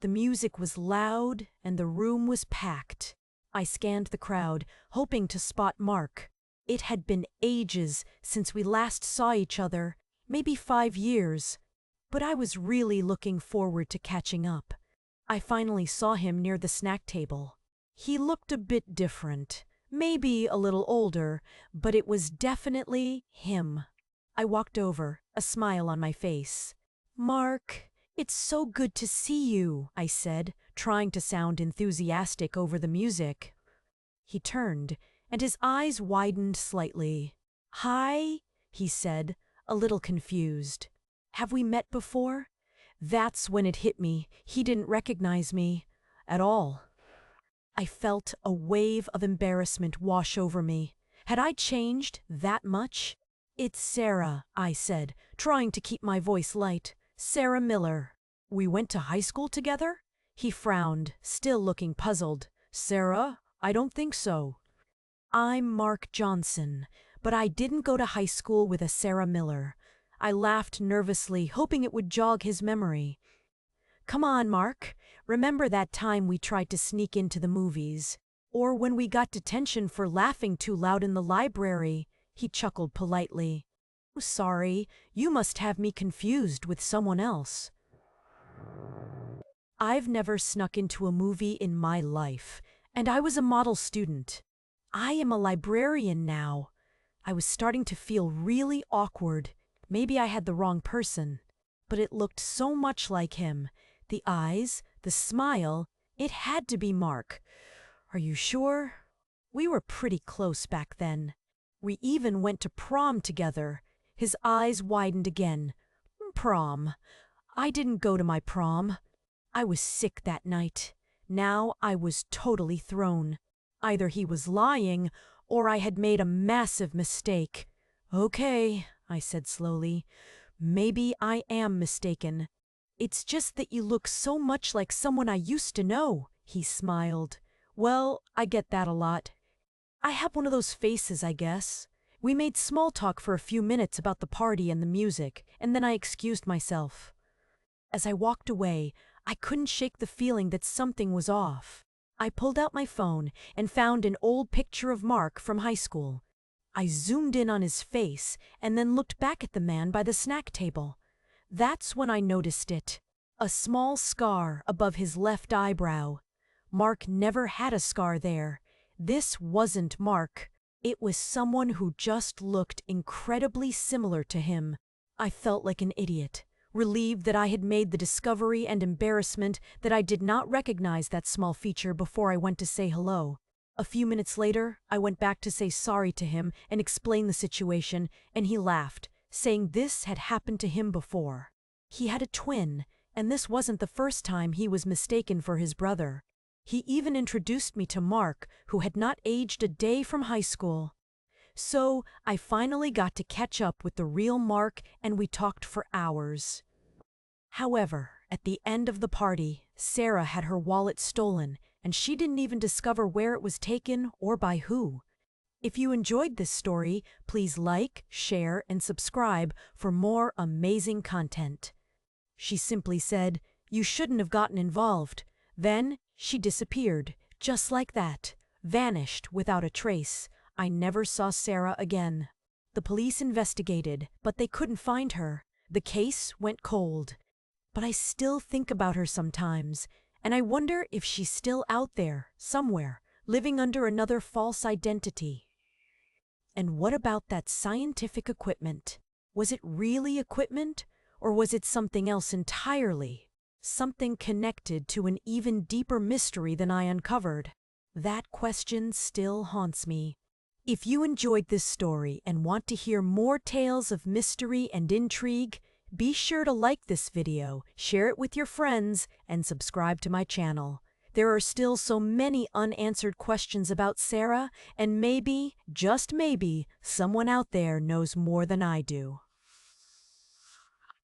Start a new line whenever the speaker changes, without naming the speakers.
The music was loud and the room was packed. I scanned the crowd, hoping to spot Mark. It had been ages since we last saw each other, maybe 5 years. But I was really looking forward to catching up. I finally saw him near the snack table. He looked a bit different, maybe a little older, but it was definitely him. I walked over, a smile on my face. "Mark, it's so good to see you," I said, trying to sound enthusiastic over the music. He turned, and his eyes widened slightly. "Hi," he said, a little confused. "Have we met before?" That's when it hit me. He didn't recognize me at all. I felt a wave of embarrassment wash over me. Had I changed that much? "It's Sarah," I said, trying to keep my voice light. "Sarah Miller." "We went to high school together?" He frowned, still looking puzzled. "Sarah? I don't think so." "I'm Mark Johnson, but I didn't go to high school with a Sarah Miller." I laughed nervously, hoping it would jog his memory. "Come on, Mark. Remember that time we tried to sneak into the movies? Or when we got detention for laughing too loud in the library?" He chuckled politely. "Sorry, you must have me confused with someone else." I've never snuck into a movie in my life, and I was a model student. I am a librarian now. I was starting to feel really awkward. Maybe I had the wrong person, but it looked so much like him. The eyes, the smile, it had to be Mark. "Are you sure?" We were pretty close back then. We even went to prom together. His eyes widened again. "Prom? I didn't go to my prom." I was sick that night. Now I was totally thrown. Either he was lying, or I had made a massive mistake. "Okay," I said slowly. "Maybe I am mistaken. It's just that you look so much like someone I used to know." He smiled. "Well, I get that a lot. I have one of those faces, I guess." We made small talk for a few minutes about the party and the music, and then I excused myself. As I walked away, I couldn't shake the feeling that something was off. I pulled out my phone and found an old picture of Mark from high school. I zoomed in on his face and then looked back at the man by the snack table. That's when I noticed it. A small scar above his left eyebrow. Mark never had a scar there. This wasn't Mark. It was someone who just looked incredibly similar to him. I felt like an idiot, relieved that I had made the discovery and embarrassment that I did not recognize that small feature before I went to say hello. A few minutes later, I went back to say sorry to him and explain the situation, and he laughed, saying this had happened to him before. He had a twin, and this wasn't the first time he was mistaken for his brother. He even introduced me to Mark, who had not aged a day from high school. So I finally got to catch up with the real Mark, and we talked for hours. However, at the end of the party, Sarah had her wallet stolen, and she didn't even discover where it was taken or by who. If you enjoyed this story, please like, share, and subscribe for more amazing content. She simply said, "You shouldn't have gotten involved." Then she disappeared, just like that, vanished without a trace. I never saw Sarah again. The police investigated, but they couldn't find her. The case went cold. But I still think about her sometimes, and I wonder if she's still out there, somewhere, living under another false identity. And what about that scientific equipment? Was it really equipment, or was it something else entirely? Something connected to an even deeper mystery than I uncovered? That question still haunts me. If you enjoyed this story and want to hear more tales of mystery and intrigue, be sure to like this video, share it with your friends, and subscribe to my channel. There are still so many unanswered questions about Sarah, and maybe, just maybe, someone out there knows more than I do.